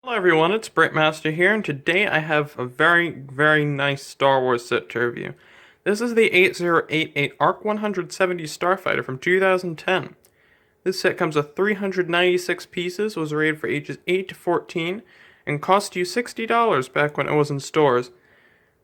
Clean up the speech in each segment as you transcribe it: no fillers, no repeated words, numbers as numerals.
Hello everyone, it's Brightmaster here, and today I have a very nice Star Wars set to review. This is the 8088 ARC 170 Starfighter from 2010. This set comes with 396 pieces, was rated for ages 8 to 14, and cost you $60 back when it was in stores.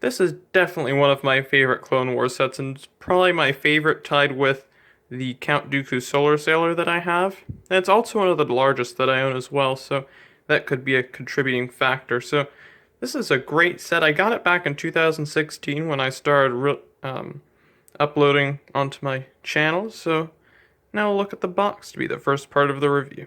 This is definitely one of my favorite Clone Wars sets, and it's probably my favorite tied with the Count Dooku Solar Sailor that I have. And it's also one of the largest that I own as well, so that could be a contributing factor. So this is a great set. I got it back in 2016 when I started uploading onto my channel, so now we'll look at the box to be the first part of the review.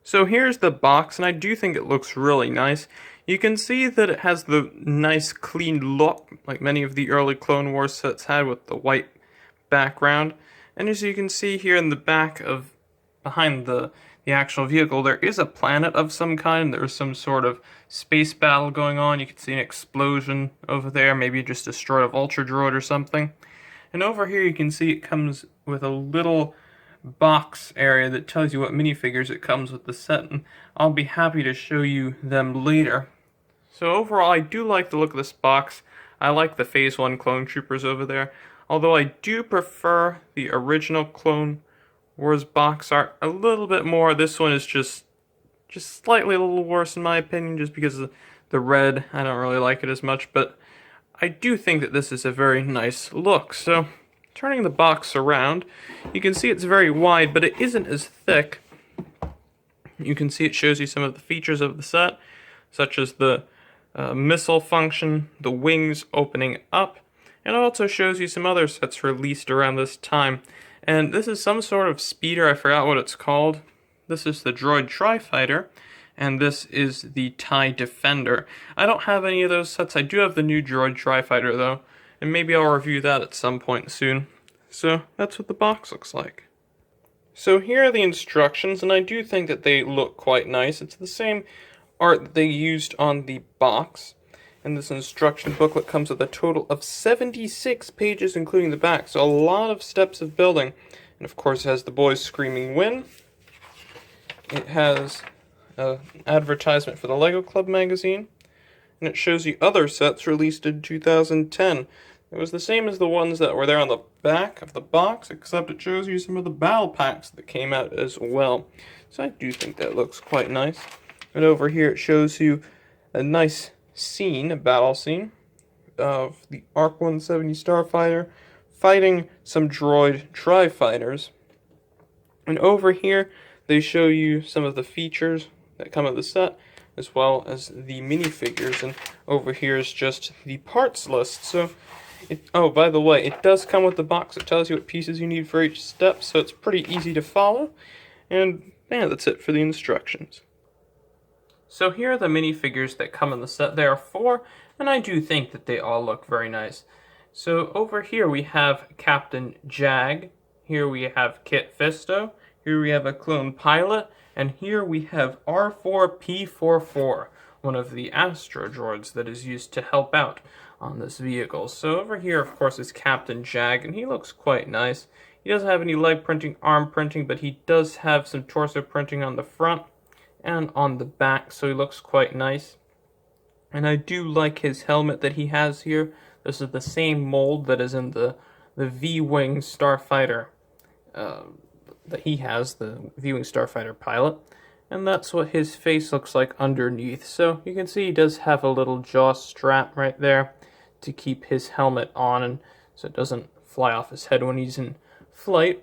So here's the box, and I do think it looks really nice. You can see that it has the nice clean look, like many of the early Clone Wars sets had with the white background. And as you can see here in the back of, behind the actual vehicle, there is a planet of some kind. There's some sort of space battle going on. You can see an explosion over there, maybe just destroyed a vulture droid or something. And over here you can see it comes with a little box area that tells you what minifigures it comes with the set, and I'll be happy to show you them later. So overall, I do like the look of this box. I like the Phase 1 clone troopers over there, although I do prefer the original Clone Wars box art a little bit more. This one is just slightly a little worse in my opinion, just because of the red. I don't really like it as much, but I do think that this is a very nice look. So turning the box around, you can see it's very wide, but it isn't as thick. You can see it shows you some of the features of the set, such as the missile function, the wings opening up, and it also shows you some other sets released around this time. And this is some sort of speeder, I forgot what it's called. This is the Droid Tri-Fighter, and this is the TIE Defender. I don't have any of those sets. I do have the new Droid Tri-Fighter though, and maybe I'll review that at some point soon. So that's what the box looks like. So here are the instructions, and I do think that they look quite nice. It's the same art that they used on the box. And this instruction booklet comes with a total of 76 pages, including the back. So a lot of steps of building. And of course it has the boys screaming win. It has an advertisement for the Lego Club magazine. And it shows you other sets released in 2010. It was the same as the ones that were there on the back of the box, except it shows you some of the battle packs that came out as well. So I do think that looks quite nice. And over here it shows you a nice scene, a battle scene, of the ARC 170 Starfighter fighting some droid tri-fighters. And over here they show you some of the features that come with the set, as well as the minifigures, and over here is just the parts list. So, oh, by the way, it does come with the box. It tells you what pieces you need for each step, so it's pretty easy to follow. And yeah, that's it for the instructions. So here are the minifigures that come in the set. There are 4, and I do think that they all look very nice. So over here we have Captain Jag, here we have Kit Fisto, here we have a clone pilot, and here we have R4P44, one of the astro droids that is used to help out on this vehicle. So over here, of course, is Captain Jag, and he looks quite nice. He doesn't have any leg printing, arm printing, but he does have some torso printing on the front and on the back, so he looks quite nice. And I do like his helmet that he has here. This is the same mold that is in the V-Wing Starfighter that he has, the V-Wing Starfighter pilot. And that's what his face looks like underneath. So you can see he does have a little jaw strap right there to keep his helmet on, and so it doesn't fly off his head when he's in flight.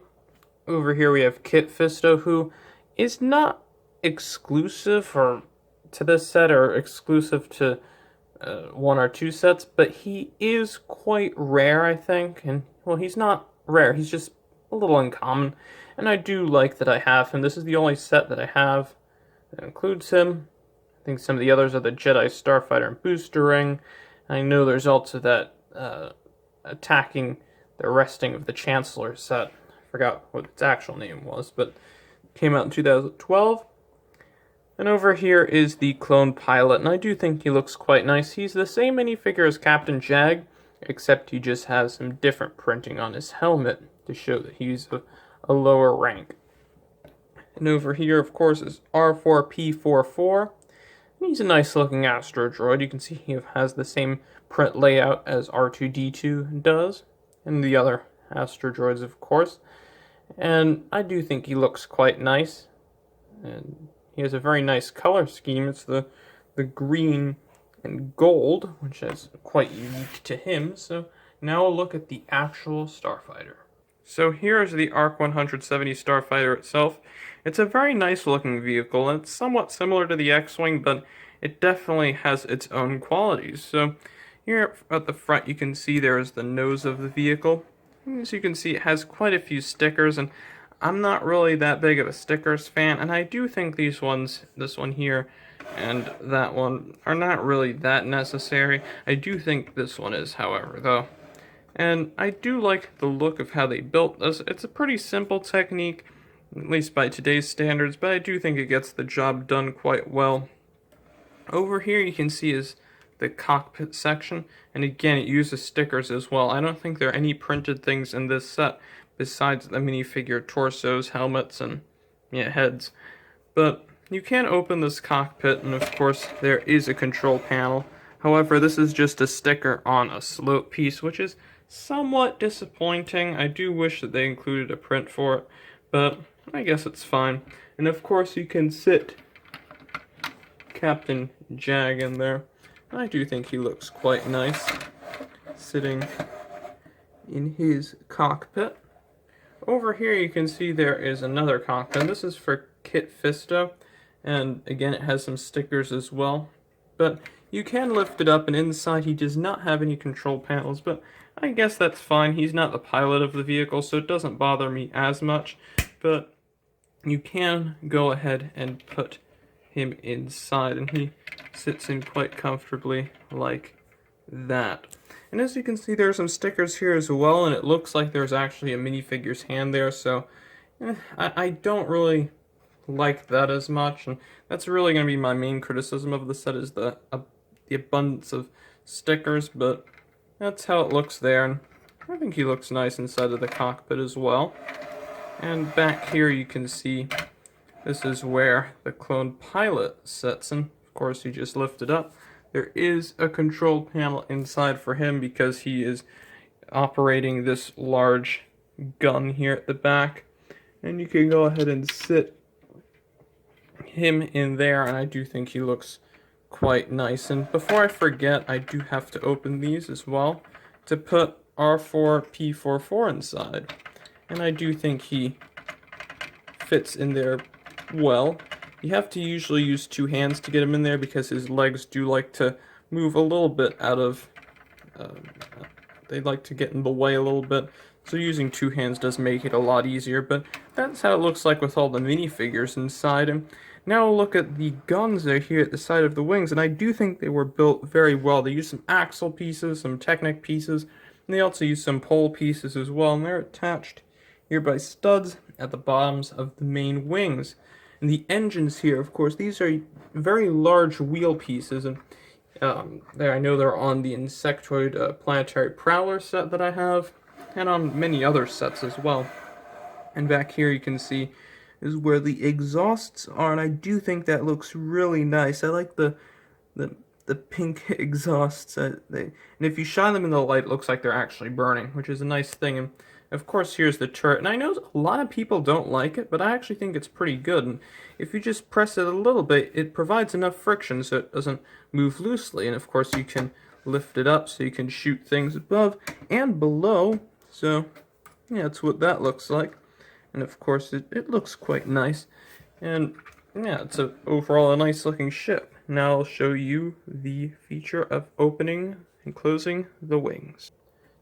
Over here we have Kit Fisto, who is not exclusive or to this set or exclusive to 1 or 2 sets, but he is quite rare, I think. And well, he's not rare, he's just a little uncommon, and I do like that I have him. This is the only set that I have that includes him. I think some of the others are the Jedi Starfighter and Booster Ring. I know there's also that attacking the resting of the Chancellor set. I forgot what its actual name was, but it came out in 2012. And over here is the clone pilot, and I do think he looks quite nice. He's the same minifigure as Captain Jag, except he just has some different printing on his helmet to show that he's a lower rank. And over here, of course, is R4P44. He's a nice looking Astro droid. You can see he has the same print layout as R2-D2 does, and the other Astro droids, of course. And I do think he looks quite nice. And he has a very nice color scheme. It's the green and gold, which is quite unique to him. So now we'll look at the actual Starfighter. So here is the ARC 170 Starfighter itself. It's a very nice looking vehicle, and it's somewhat similar to the X-Wing, but it definitely has its own qualities. So here at the front you can see there is the nose of the vehicle. As you can see, it has quite a few stickers, and I'm not really that big of a stickers fan, and I do think these ones, this one here and that one, are not really that necessary. I do think this one is, however, though. And I do like the look of how they built this. It's a pretty simple technique, at least by today's standards, but I do think it gets the job done quite well. Over here you can see is the cockpit section, and again it uses stickers as well. I don't think there are any printed things in this set besides the minifigure torsos, helmets, and heads. But you can open this cockpit, and of course there is a control panel. However, this is just a sticker on a slope piece, which is somewhat disappointing. I do wish that they included a print for it, but I guess it's fine. And of course you can sit Captain Jag in there. I do think he looks quite nice sitting in his cockpit. Over here you can see there is another cockpit. This is for Kit Fisto, and again it has some stickers as well. But you can lift it up, and inside he does not have any control panels, but I guess that's fine. He's not the pilot of the vehicle, so it doesn't bother me as much. But you can go ahead and put him inside, and he sits in quite comfortably like that. And as you can see, there are some stickers here as well, and it looks like there's actually a minifigure's hand there, so I don't really like that as much, and that's really going to be my main criticism of the set, is the abundance of stickers, but that's how it looks there, and I think he looks nice inside of the cockpit as well. And back here you can see this is where the clone pilot sits, and of course you just lift it up. There is a control panel inside for him because he is operating this large gun here at the back, and you can go ahead and sit him in there, and I do think he looks quite nice. And before I forget, I do have to open these as well to put R4P44 inside, and I do think he fits in there well. You have to usually use two hands to get him in there because his legs do like to move a little bit out of, they like to get in the way a little bit, so using two hands does make it a lot easier, but that's how it looks like with all the minifigures inside him. Now we'll look at the guns that are here at the side of the wings, and I do think they were built very well. They used some axle pieces, some Technic pieces, and they also used some pole pieces as well, and they're attached here by studs at the bottoms of the main wings. And the engines here, of course, these are very large wheel pieces, and I know they're on the Insectoid Planetary Prowler set that I have, and on many other sets as well. And back here you can see is where the exhausts are, and I do think that looks really nice. I like the pink exhausts. And if you shine them in the light, it looks like they're actually burning, which is a nice thing. And of course, here's the turret, and I know a lot of people don't like it, but I actually think it's pretty good. And if you just press it a little bit, it provides enough friction so it doesn't move loosely. And of course, you can lift it up so you can shoot things above and below. So yeah, that's what that looks like. And of course, it looks quite nice. And yeah, it's overall a nice looking ship. Now I'll show you the feature of opening and closing the wings.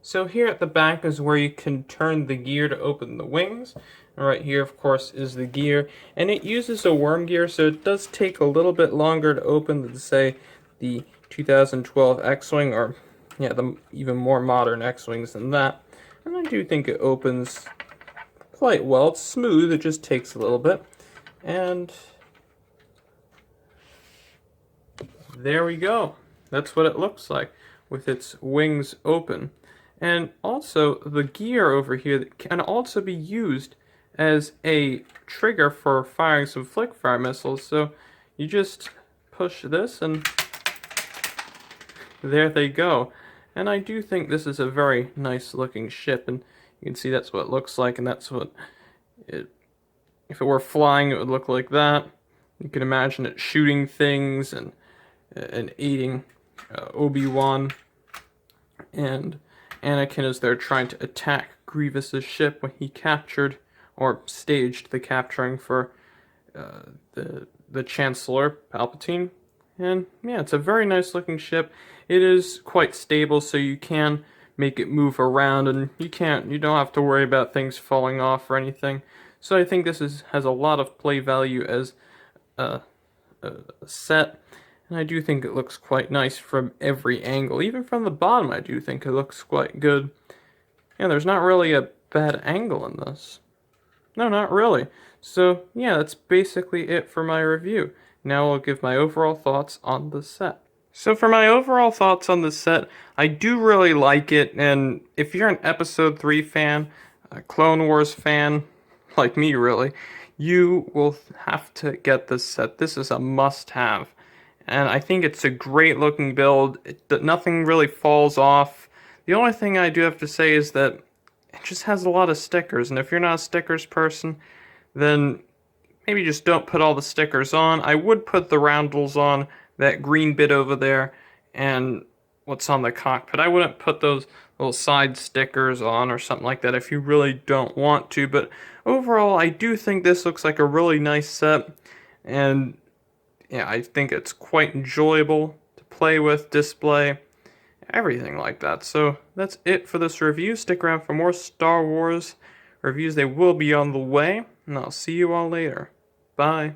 So here at the back is where you can turn the gear to open the wings. And right here, of course, is the gear. And it uses a worm gear, so it does take a little bit longer to open than, say, the 2012 X-Wing, or yeah, the even more modern X-Wings than that. And I do think it opens quite well. It's smooth, it just takes a little bit. And there we go. That's what it looks like with its wings open. And also, the gear over here can also be used as a trigger for firing some flick fire missiles. So you just push this, and there they go. And I do think this is a very nice looking ship, and you can see that's what it looks like, and that's what it, if it were flying, it would look like that. You can imagine it shooting things and aiding Obi-Wan and Anakin as they're trying to attack Grievous's ship when he captured or staged the capturing for the Chancellor Palpatine. And yeah, it's a very nice looking ship. It is quite stable, so you can make it move around, and you don't have to worry about things falling off or anything. So I think this has a lot of play value as a set, and I do think it looks quite nice from every angle. Even from the bottom, I do think it looks quite good. Yeah, there's not really a bad angle in this. No, not really. So yeah, that's basically it for my review. Now I'll give my overall thoughts on the set. So for my overall thoughts on the set, I do really like it, and if you're an Episode 3 fan, a Clone Wars fan, like me really, you will have to get this set. This is a must-have, and I think it's a great looking build. Nothing really falls off. The only thing I do have to say is that it just has a lot of stickers, and if you're not a stickers person, then maybe just don't put all the stickers on. I would put the roundels on, that green bit over there, and what's on the cockpit. I wouldn't put those little side stickers on or something like that if you really don't want to, but overall I do think this looks like a really nice set, and yeah, I think it's quite enjoyable to play with, display, everything like that. So that's it for this review. Stick around for more Star Wars reviews. They will be on the way, and I'll see you all later. Bye.